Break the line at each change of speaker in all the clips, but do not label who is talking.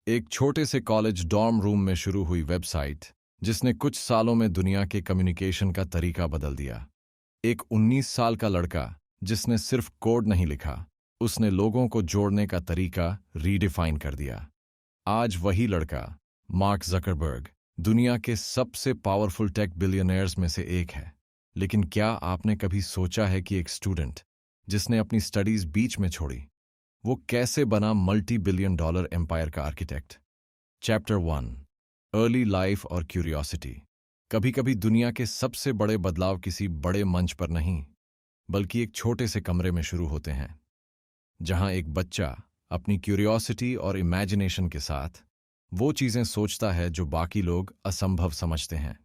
एक छोटे से कॉलेज डॉर्म रूम में शुरू हुई वेबसाइट जिसने कुछ सालों में दुनिया के कम्युनिकेशन का तरीका बदल दिया। एक 19 साल का लड़का जिसने सिर्फ कोड नहीं लिखा, उसने लोगों को जोड़ने का तरीका रीडिफाइन कर दिया। आज वही लड़का, मार्क जकरबर्ग, दुनिया के सबसे पावरफुल टेक बिलियनियर्स में से एक है। लेकिन क्या आपने कभी सोचा है कि एक स्टूडेंट जिसने अपनी स्टडीज बीच में छोड़ी, वो कैसे बना मल्टी बिलियन डॉलर एम्पायर का आर्किटेक्ट? चैप्टर 1, अर्ली लाइफ और क्यूरियोसिटी। कभी कभी दुनिया के सबसे बड़े बदलाव किसी बड़े मंच पर नहीं, बल्कि एक छोटे से कमरे में शुरू होते हैं, जहां एक बच्चा अपनी क्यूरियोसिटी और इमेजिनेशन के साथ वो चीजें सोचता है जो बाकी लोग असंभव समझते हैं।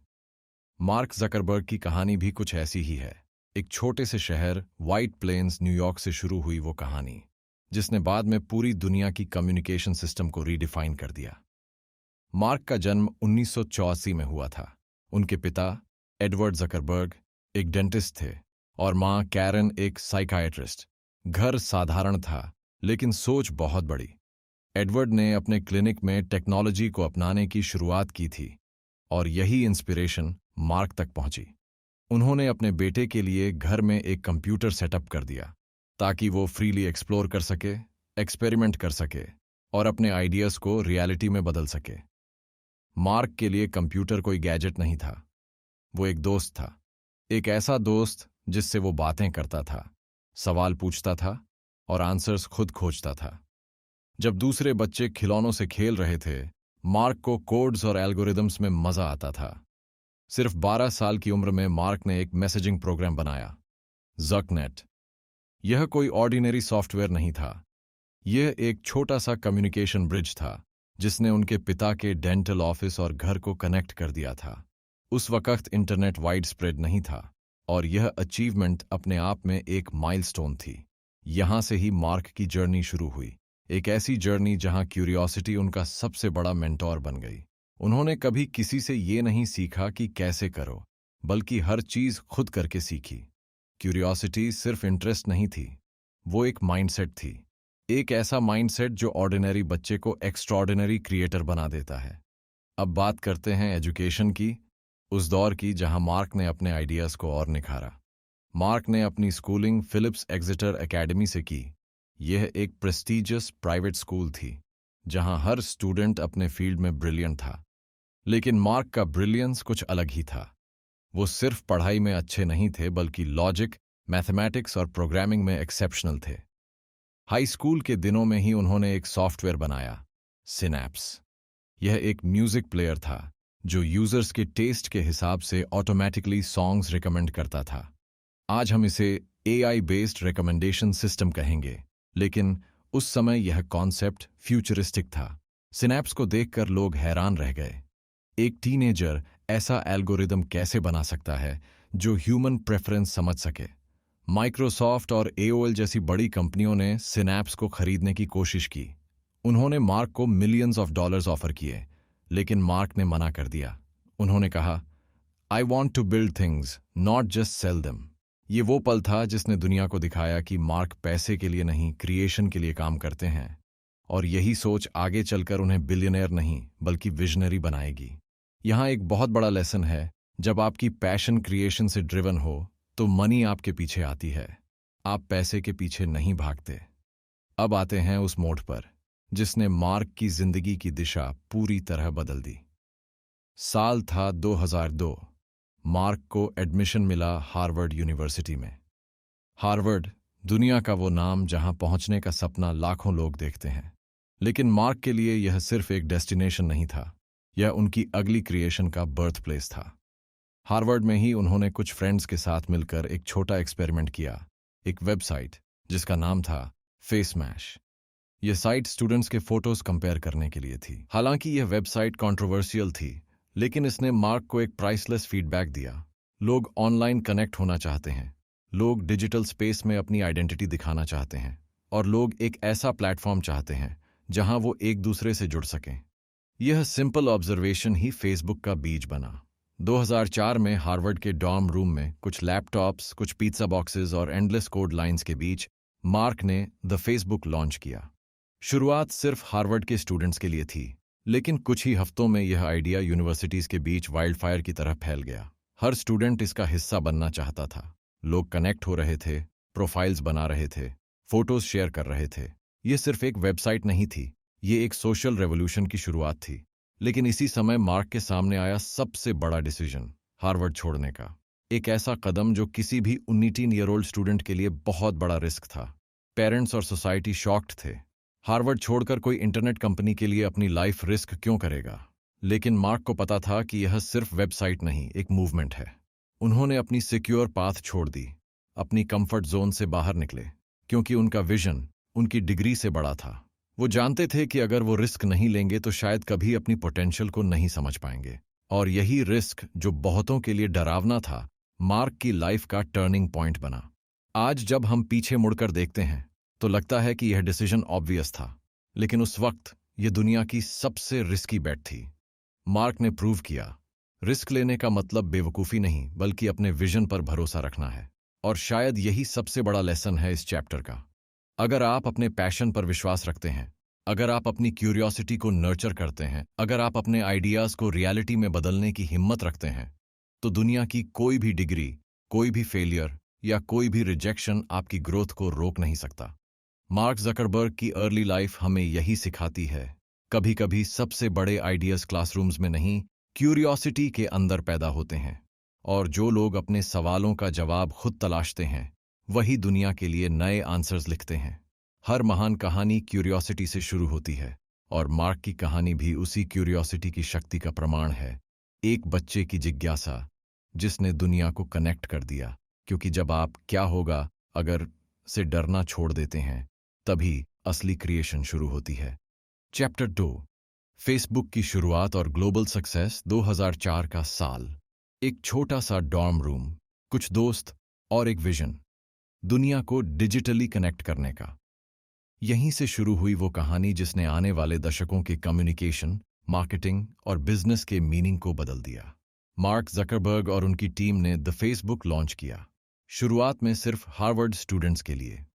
मार्क जकरबर्ग की कहानी भी कुछ ऐसी ही है। एक छोटे से शहर व्हाइट प्लेन्स, न्यूयॉर्क से शुरू हुई वो कहानी, जिसने बाद में पूरी दुनिया की कम्युनिकेशन सिस्टम को रीडिफाइन कर दिया। मार्क का जन्म 1984 में हुआ था। उनके पिता एडवर्ड जकरबर्ग एक डेंटिस्ट थे और मां कैरन एक साइकाइट्रिस्ट। घर साधारण था, लेकिन सोच बहुत बड़ी। एडवर्ड ने अपने क्लिनिक में टेक्नोलॉजी को अपनाने की शुरुआत की थी, और यही इंस्पिरेशन मार्क तक पहुंची। उन्होंने अपने बेटे के लिए घर में एक कंप्यूटर सेटअप कर दिया ताकि वो फ्रीली एक्सप्लोर कर सके, एक्सपेरिमेंट कर सके और अपने आइडियाज को रियलिटी में बदल सके। मार्क के लिए कंप्यूटर कोई गैजेट नहीं था, वो एक दोस्त था। एक ऐसा दोस्त जिससे वो बातें करता था, सवाल पूछता था और आंसर्स खुद खोजता था। जब दूसरे बच्चे खिलौनों से खेल रहे थे, मार्क को कोड्स और एल्गोरिदम्स में मजा आता था। सिर्फ 12 साल की उम्र में मार्क ने एक मैसेजिंग प्रोग्राम बनाया, ज़कनेट। यह कोई ऑर्डिनरी सॉफ्टवेयर नहीं था, यह एक छोटा सा कम्युनिकेशन ब्रिज था जिसने उनके पिता के डेंटल ऑफिस और घर को कनेक्ट कर दिया था। उस वक्त इंटरनेट वाइड स्प्रेड नहीं था, और यह अचीवमेंट अपने आप में एक माइलस्टोन थी। यहां से ही मार्क की जर्नी शुरू हुई, एक ऐसी जर्नी जहां क्यूरियोसिटी उनका सबसे बड़ा मेंटोर बन गई। उन्होंने कभी किसी से ये नहीं सीखा कि कैसे करो, बल्कि हर चीज खुद करके सीखी। क्यूरियोसिटी सिर्फ इंटरेस्ट नहीं थी, वो एक माइंडसेट थी। एक ऐसा माइंडसेट जो ऑर्डिनरी बच्चे को एक्स्ट्राऑर्डिनरी क्रिएटर बना देता है। अब बात करते हैं एजुकेशन की, उस दौर की जहां मार्क ने अपने आइडियाज को और निखारा। मार्क ने अपनी स्कूलिंग फिलिप्स एक्सेटर एकेडमी से की। यह एक प्रेस्टीजियस प्राइवेट स्कूल थी जहां हर स्टूडेंट अपने फील्ड में ब्रिलियंट था। लेकिन मार्क का ब्रिलियंस कुछ अलग ही था। वो सिर्फ पढ़ाई में अच्छे नहीं थे, बल्कि लॉजिक, मैथमेटिक्स और प्रोग्रामिंग में एक्सेप्शनल थे। हाई स्कूल के दिनों में ही उन्होंने एक सॉफ्टवेयर बनाया, सिनैप्स। यह एक म्यूजिक प्लेयर था जो यूजर्स के टेस्ट के हिसाब से ऑटोमेटिकली सॉन्ग्स रिकमेंड करता था। आज हम इसे एआई बेस्ड रिकमेंडेशन सिस्टम कहेंगे, लेकिन उस समय यह कॉन्सेप्ट फ्यूचरिस्टिक था। सिनैप्स को देखकर लोग हैरान रह गए। एक टीनेजर ऐसा एल्गोरिदम कैसे बना सकता है जो ह्यूमन प्रेफरेंस समझ सके? माइक्रोसॉफ्ट और एओएल जैसी बड़ी कंपनियों ने सिनैप्स को खरीदने की कोशिश की। उन्होंने मार्क को मिलियंस ऑफ डॉलर्स ऑफर किए, लेकिन मार्क ने मना कर दिया। उन्होंने कहा, I want to build things, not just sell them. ये वो पल था जिसने दुनिया को दिखाया कि मार्क पैसे के लिए नहीं, क्रिएशन के लिए काम करते हैं, और यही सोच आगे चलकर उन्हें बिलियनियर नहीं बल्कि विजनरी बनाएगी। यहाँ एक बहुत बड़ा लेसन है, जब आपकी पैशन क्रिएशन से ड्रिवन हो तो मनी आपके पीछे आती है, आप पैसे के पीछे नहीं भागते। अब आते हैं उस मोड़ पर जिसने मार्क की जिंदगी की दिशा पूरी तरह बदल दी। साल था 2002। मार्क को एडमिशन मिला हार्वर्ड यूनिवर्सिटी में। हार्वर्ड, दुनिया का वो नाम जहां पहुंचने का सपना लाखों लोग देखते हैं। लेकिन मार्क के लिए यह सिर्फ एक डेस्टिनेशन नहीं था, यह उनकी अगली क्रिएशन का बर्थ प्लेस था। हार्वर्ड में ही उन्होंने कुछ फ्रेंड्स के साथ मिलकर एक छोटा एक्सपेरिमेंट किया, एक वेबसाइट जिसका नाम था फेसमैश। यह साइट स्टूडेंट्स के फोटोज कंपेयर करने के लिए थी। हालांकि यह वेबसाइट कंट्रोवर्शियल थी, लेकिन इसने मार्क को एक प्राइसलेस फीडबैक दिया। लोग ऑनलाइन कनेक्ट होना चाहते हैं, लोग डिजिटल स्पेस में अपनी आइडेंटिटी दिखाना चाहते हैं, और लोग एक ऐसा प्लेटफॉर्म चाहते हैं जहां वो एक दूसरे से जुड़ सकें। यह सिंपल ऑब्जर्वेशन ही फेसबुक का बीज बना। 2004 में हार्वर्ड के डॉर्म रूम में कुछ लैपटॉप्स, कुछ पिज्जा बॉक्सेस और एंडलेस कोड लाइंस के बीच मार्क ने द फेसबुक लॉन्च किया। शुरुआत सिर्फ हार्वर्ड के स्टूडेंट्स के लिए थी, लेकिन कुछ ही हफ्तों में यह आइडिया यूनिवर्सिटीज के बीच वाइल्डफायर की तरह फैल गया। हर स्टूडेंट इसका हिस्सा बनना चाहता था। लोग कनेक्ट हो रहे थे, प्रोफाइल्स बना रहे थे, फोटोज शेयर कर रहे थे। यह सिर्फ एक वेबसाइट नहीं थी, ये एक सोशल रेवोल्यूशन की शुरुआत थी। लेकिन इसी समय मार्क के सामने आया सबसे बड़ा डिसीजन, हार्वर्ड छोड़ने का। एक ऐसा कदम जो किसी भी 19-ईयर-ओल्ड स्टूडेंट के लिए बहुत बड़ा रिस्क था। पेरेंट्स और सोसाइटी शॉक्ड थे। हार्वर्ड छोड़कर कोई इंटरनेट कंपनी के लिए अपनी लाइफ रिस्क क्यों करेगा? लेकिन मार्क को पता था कि यह सिर्फ वेबसाइट नहीं, एक मूवमेंट है। उन्होंने अपनी सिक्योर पाथ छोड़ दी, अपनी कंफर्ट जोन से बाहर निकले, क्योंकि उनका विजन उनकी डिग्री से बड़ा था। वो जानते थे कि अगर वो रिस्क नहीं लेंगे तो शायद कभी अपनी पोटेंशियल को नहीं समझ पाएंगे। और यही रिस्क, जो बहुतों के लिए डरावना था, मार्क की लाइफ का टर्निंग पॉइंट बना। आज जब हम पीछे मुड़कर देखते हैं तो लगता है कि यह डिसीजन ऑब्वियस था, लेकिन उस वक्त यह दुनिया की सबसे रिस्की बेट थी। मार्क ने प्रूव किया, रिस्क लेने का मतलब बेवकूफ़ी नहीं, बल्कि अपने विजन पर भरोसा रखना है। और शायद यही सबसे बड़ा लेसन है इस चैप्टर का। अगर आप अपने पैशन पर विश्वास रखते हैं, अगर आप अपनी क्यूरियोसिटी को नर्चर करते हैं, अगर आप अपने आइडियाज़ को रियलिटी में बदलने की हिम्मत रखते हैं, तो दुनिया की कोई भी डिग्री, कोई भी फेलियर या कोई भी रिजेक्शन आपकी ग्रोथ को रोक नहीं सकता। मार्क ज़करबर्ग की अर्ली लाइफ हमें यही सिखाती है। कभी कभी सबसे बड़े आइडियाज़ क्लासरूम्स में नहीं, क्यूरियोसिटी के अंदर पैदा होते हैं। और जो लोग अपने सवालों का जवाब खुद तलाशते हैं, वही दुनिया के लिए नए आंसर्स लिखते हैं। हर महान कहानी क्यूरियोसिटी से शुरू होती है, और मार्क की कहानी भी उसी क्यूरियोसिटी की शक्ति का प्रमाण है। एक बच्चे की जिज्ञासा जिसने दुनिया को कनेक्ट कर दिया। क्योंकि जब आप क्या होगा अगर से डरना छोड़ देते हैं, तभी असली क्रिएशन शुरू होती है। चैप्टर 2, फेसबुक की शुरुआत और ग्लोबल सक्सेस। 2004 का साल। एक छोटा सा डॉर्म रूम, कुछ दोस्त और एक विजन, दुनिया को डिजिटली कनेक्ट करने का। यहीं से शुरू हुई वो कहानी जिसने आने वाले दशकों के कम्युनिकेशन, मार्केटिंग और बिजनेस के मीनिंग को बदल दिया। मार्क ज़करबर्ग और उनकी टीम ने द फेसबुक लॉन्च किया। शुरुआत में सिर्फ हार्वर्ड स्टूडेंट्स के लिए।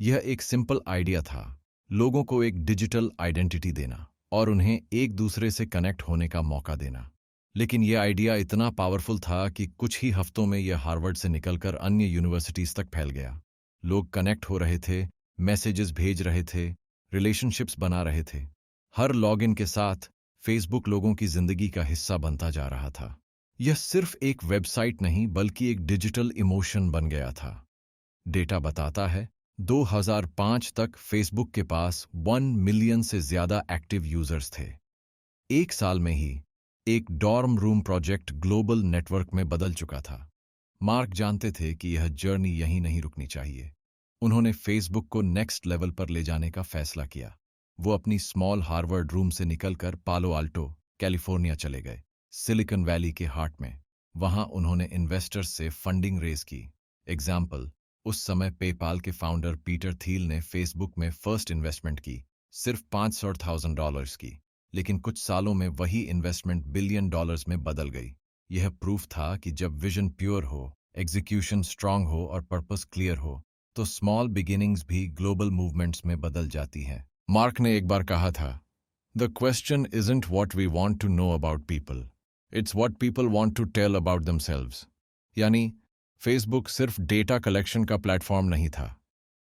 यह एक सिंपल आइडिया था, लोगों को एक डिजिटल आइडेंटिटी देना और उन्हें एक दूसरे से कनेक्ट होने का मौका देना। लेकिन यह आइडिया इतना पावरफुल था कि कुछ ही हफ्तों में यह हार्वर्ड से निकलकर अन्य यूनिवर्सिटीज तक फैल गया। लोग कनेक्ट हो रहे थे, मैसेजेस भेज रहे थे, रिलेशनशिप्स बना रहे थे। हर लॉगिन के साथ फेसबुक लोगों की जिंदगी का हिस्सा बनता जा रहा था। यह सिर्फ एक वेबसाइट नहीं, बल्कि एक डिजिटल इमोशन बन गया था। डेटा बताता है 2005 तक फेसबुक के पास 1 मिलियन से ज्यादा एक्टिव यूजर्स थे। एक साल में ही एक dorm room project global network में बदल चुका था। मार्क जानते थे कि यह जर्नी यहीं नहीं रुकनी चाहिए। उन्होंने फेसबुक को नेक्स्ट लेवल पर ले जाने का फैसला किया। वो अपनी स्मॉल हार्वर्ड रूम से निकलकर पालो आल्टो, कैलिफोर्निया चले गए, सिलिकॉन वैली के हार्ट में। वहां उन्होंने इन्वेस्टर्स से फंडिंग रेज की। एग्जाम्पल, उस समय पेपाल के फाउंडर पीटर थील ने फेसबुक में फर्स्ट इन्वेस्टमेंट की, सिर्फ $500,000 की। लेकिन कुछ सालों में वही इन्वेस्टमेंट $1 बिलियन में बदल गई। यह प्रूफ था कि जब विजन प्योर हो, एग्जीक्यूशन स्ट्रांग हो और पर्पस क्लियर हो, तो स्मॉल बिगिनिंग्स भी ग्लोबल मूवमेंट्स में बदल जाती हैं। मार्क ने एक बार कहा था, the question isn't what we want to know about people, it's what people want to tell about themselves. यानी फेसबुक सिर्फ डेटा कलेक्शन का प्लेटफॉर्म नहीं था,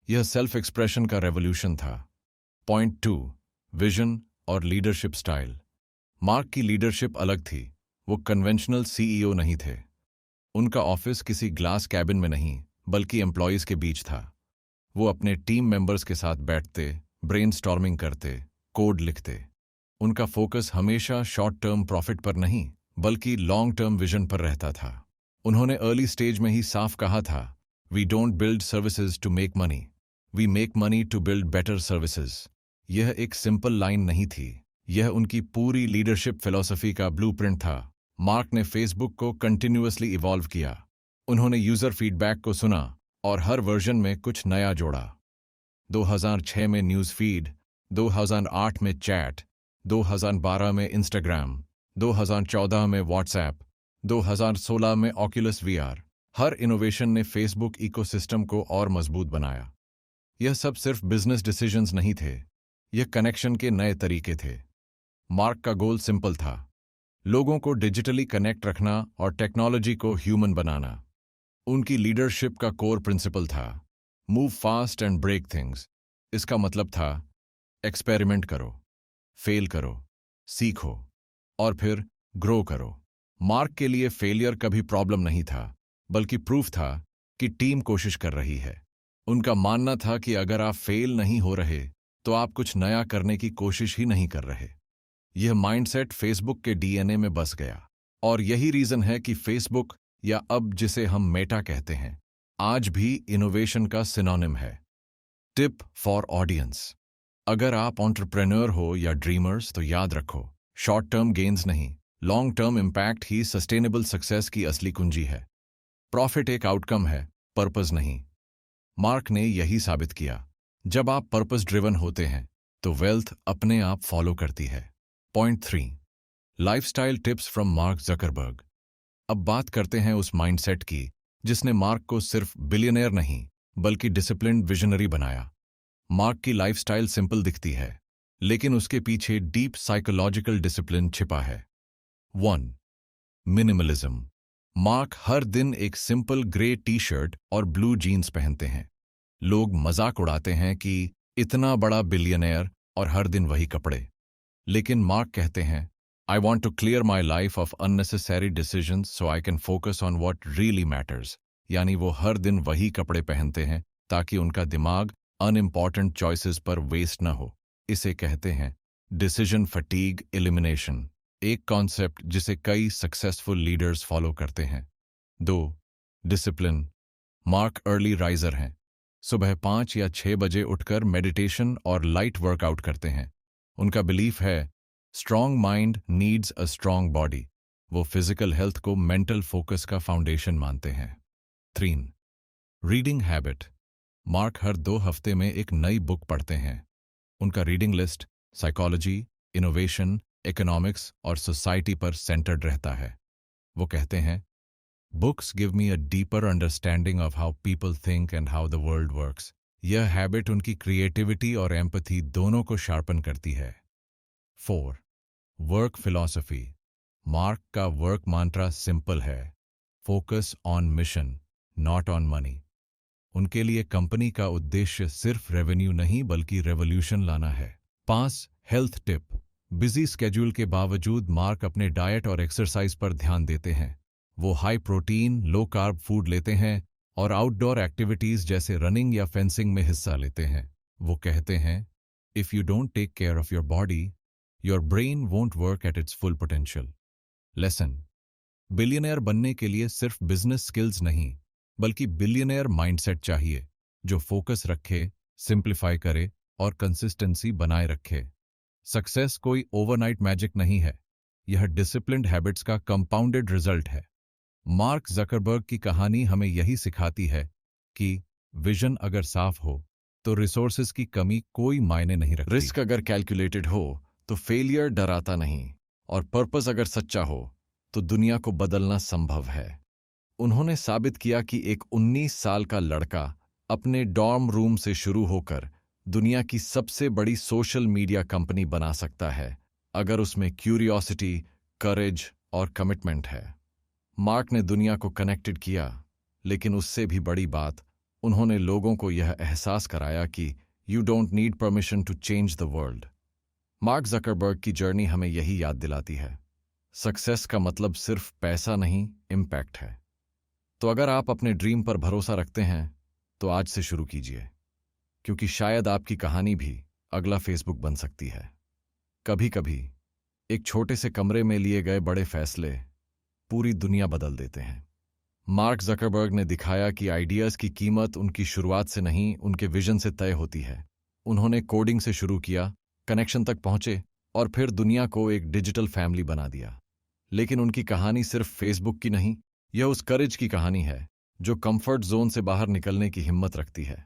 यह सेल्फ एक्सप्रेशन का रेवोल्यूशन था। पॉइंट 2, विजन और लीडरशिप स्टाइल। मार्क की लीडरशिप अलग थी। वो कन्वेंशनल सीईओ नहीं थे। उनका ऑफिस किसी ग्लास कैबिन में नहीं, बल्कि एम्प्लॉयज के बीच था। वो अपने टीम मेंबर्स के साथ बैठते, ब्रेनस्टॉर्मिंग करते, कोड लिखते। उनका फोकस हमेशा शॉर्ट टर्म प्रॉफिट पर नहीं, बल्कि लॉन्ग टर्म विजन पर रहता था। उन्होंने अर्ली स्टेज में ही साफ कहा था, we don't build services to make money, we make money to build better services. यह एक सिंपल लाइन नहीं थी, यह उनकी पूरी लीडरशिप फिलॉसफी का ब्लूप्रिंट था। मार्क ने फेसबुक को कंटिन्यूअसली इवॉल्व किया। उन्होंने यूजर फीडबैक को सुना और हर वर्जन में कुछ नया जोड़ा। 2006 में न्यूज़ फीड, 2008 में चैट, 2012 में इंस्टाग्राम, 2014 में व्हाट्सएप, 2016 में ऑक्यूलस वीआर। हर इनोवेशन ने फेसबुक इकोसिस्टम को और मजबूत बनाया। यह सब सिर्फ बिजनेस डिसीजंस नहीं थे, यह कनेक्शन के नए तरीके थे। मार्क का गोल सिंपल था, लोगों को डिजिटली कनेक्ट रखना और टेक्नोलॉजी को ह्यूमन बनाना। उनकी लीडरशिप का कोर प्रिंसिपल था, move fast and break things. इसका मतलब था, एक्सपेरिमेंट करो, फेल करो, सीखो और फिर ग्रो करो। मार्क के लिए फेलियर कभी प्रॉब्लम नहीं था, बल्कि प्रूफ था कि टीम कोशिश कर रही है। उनका मानना था कि अगर आप फेल नहीं हो रहे तो आप कुछ नया करने की कोशिश ही नहीं कर रहे। यह माइंडसेट फेसबुक के डीएनए में बस गया और यही रीजन है कि फेसबुक, या अब जिसे हम मेटा कहते हैं, आज भी इनोवेशन का सिनोनिम है। टिप फॉर ऑडियंस: अगर आप एंटरप्रेन्योर हो या ड्रीमर्स तो याद रखो, शॉर्ट टर्म गेन्स नहीं, long term impact he sustainable success की असली कुंजी है। प्रॉफिट एक आउटकम है, पर्पस नहीं। मार्क ने यही साबित किया। जब आप पर्पस ड्रिवन होते हैं तो वेल्थ अपने आप फॉलो करती है। Point 3, lifestyle tips from mark Zuckerberg. अब बात करते हैं उस माइंडसेट की जिसने मार्क को सिर्फ बिलियनेयर नहीं बल्कि डिसिप्लिन्ड विजनरी बनाया। मार्क की लाइफस्टाइल सिंपल दिखती है, लेकिन उसके पीछे डीप साइकोलॉजिकल डिसिप्लिन छिपा है। 1. मिनिमलिज्म। मार्क हर दिन एक सिंपल ग्रे टी शर्ट और ब्लू जीन्स पहनते हैं। लोग मजाक उड़ाते हैं कि इतना बड़ा बिलियनेयर और हर दिन वही कपड़े। लेकिन मार्क कहते हैं, I want to clear my life of unnecessary decisions so I can focus on what really matters. यानी वो हर दिन वही कपड़े पहनते हैं ताकि उनका दिमाग अनइम्पॉर्टेंट चॉइसेस पर वेस्ट न हो। इसे कहते हैं डिसीजन फटीग एलिमिनेशन, एक कॉन्सेप्ट जिसे कई सक्सेसफुल लीडर्स फॉलो करते हैं। 2. डिसिप्लिन। मार्क अर्ली राइजर हैं, सुबह 5 या 6 बजे उठकर मेडिटेशन और लाइट वर्कआउट करते हैं। उनका बिलीफ है, strong mind needs a strong body. वो फिजिकल हेल्थ को मेंटल फोकस का फाउंडेशन मानते हैं। 3. Reading habit. मार्क हर 2 हफ्ते में एक नई बुक पढ़ते हैं। उनका reading list psychology, innovation, economics और सोसाइटी पर सेंटर्ड रहता है। वो कहते हैं, books give me a deeper understanding of how people think and how the world works. यह हैबिट उनकी क्रिएटिविटी और एम्पैथी दोनों को शार्पन करती है। 4. Work philosophy. मार्क का वर्क मंत्रा सिंपल है, focus on mission not on money. उनके लिए कंपनी का उद्देश्य सिर्फ रेवेन्यू नहीं बल्कि रेवोल्यूशन लाना है। 5. Health tip. बिजी स्केड्यूल के बावजूद मार्क अपने डाइट और एक्सरसाइज पर ध्यान देते हैं। वो high protein, low carb food लेते हैं और आउटडोर एक्टिविटीज जैसे रनिंग या फेंसिंग में हिस्सा लेते हैं। वो कहते हैं, if you don't take care of your body, your brain won't work at its full potential. Lesson: billionaire बनने के लिए सिर्फ बिजनेस स्किल्स नहीं बल्कि बिलियनेयर माइंडसेट चाहिए, जो फोकस रखे, सिंप्लीफाई करे और कंसिस्टेंसी बनाए रखे। सक्सेस कोई ओवरनाइट मैजिक नहीं है, यह डिसिप्लिन्ड हैबिट्स का कंपाउंडेड रिजल्ट है। मार्क जकरबर्ग की कहानी हमें यही सिखाती है कि विजन अगर साफ हो तो रिसोर्सेज की कमी कोई मायने नहीं रखती। रिस्क अगर कैलकुलेटेड हो तो फेलियर डराता नहीं, और पर्पस अगर सच्चा हो तो दुनिया को बदलना संभव है। उन्होंने साबित किया कि एक 19 साल का लड़का अपने डॉर्म रूम से शुरू होकर दुनिया की सबसे बड़ी सोशल मीडिया कंपनी बना सकता है, अगर उसमें क्यूरियोसिटी, करेज और कमिटमेंट है। मार्क ने दुनिया को कनेक्टेड किया, लेकिन उससे भी बड़ी बात, उन्होंने लोगों को यह एहसास कराया कि you don't need permission to change the world. Mark Zuckerberg की जर्नी हमें यही याद दिलाती है, सक्सेस का मतलब सिर्फ पैसा नहीं, इम्पैक्ट है। तो अगर आप अपने ड्रीम पर भरोसा रखते हैं तो आज से शुरू कीजिए, क्योंकि शायद आपकी कहानी भी अगला फेसबुक बन सकती है। कभी कभी एक छोटे से कमरे में लिए गए बड़े फैसले पूरी दुनिया बदल देते हैं। मार्क जकरबर्ग ने दिखाया कि आइडियाज़ की कीमत उनकी शुरुआत से नहीं, उनके विजन से तय होती है। उन्होंने कोडिंग से शुरू किया, कनेक्शन तक पहुंचे और फिर दुनिया को एक डिजिटल फैमिली बना दिया। लेकिन उनकी कहानी सिर्फ फेसबुक की नहीं, यह उस करेज की कहानी है जो कंफर्ट जोन से बाहर निकलने की हिम्मत रखती है।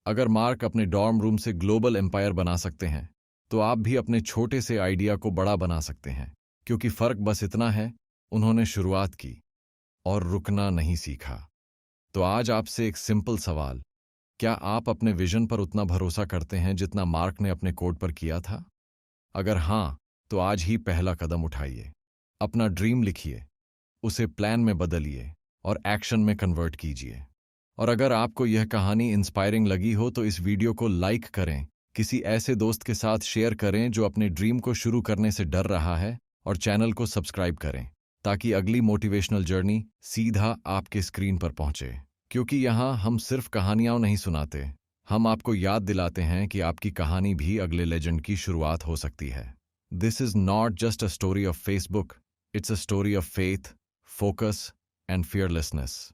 अगर मार्क अपने डॉर्म रूम से ग्लोबल एम्पायर बना सकते हैं तो आप भी अपने छोटे से आइडिया को बड़ा बना सकते हैं, क्योंकि फर्क बस इतना है, उन्होंने शुरुआत की और रुकना नहीं सीखा। तो आज आपसे एक सिंपल सवाल, क्या आप अपने विजन पर उतना भरोसा करते हैं जितना मार्क ने अपने कोड पर किया था? अगर हाँ, तो आज ही पहला कदम उठाइए। अपना ड्रीम लिखिए, उसे प्लान में बदलिए और एक्शन में कन्वर्ट कीजिए। और अगर आपको यह कहानी इंस्पायरिंग लगी हो तो इस वीडियो को लाइक करें, किसी ऐसे दोस्त के साथ शेयर करें जो अपने ड्रीम को शुरू करने से डर रहा है, और चैनल को सब्सक्राइब करें ताकि अगली मोटिवेशनल जर्नी सीधा आपके स्क्रीन पर पहुंचे। क्योंकि यहाँ हम सिर्फ कहानियां नहीं सुनाते, हम आपको याद दिलाते हैं कि आपकी कहानी भी अगले लेजेंड की शुरुआत हो सकती है। This is not just a story of Facebook, it's a story of faith, focus and fearlessness.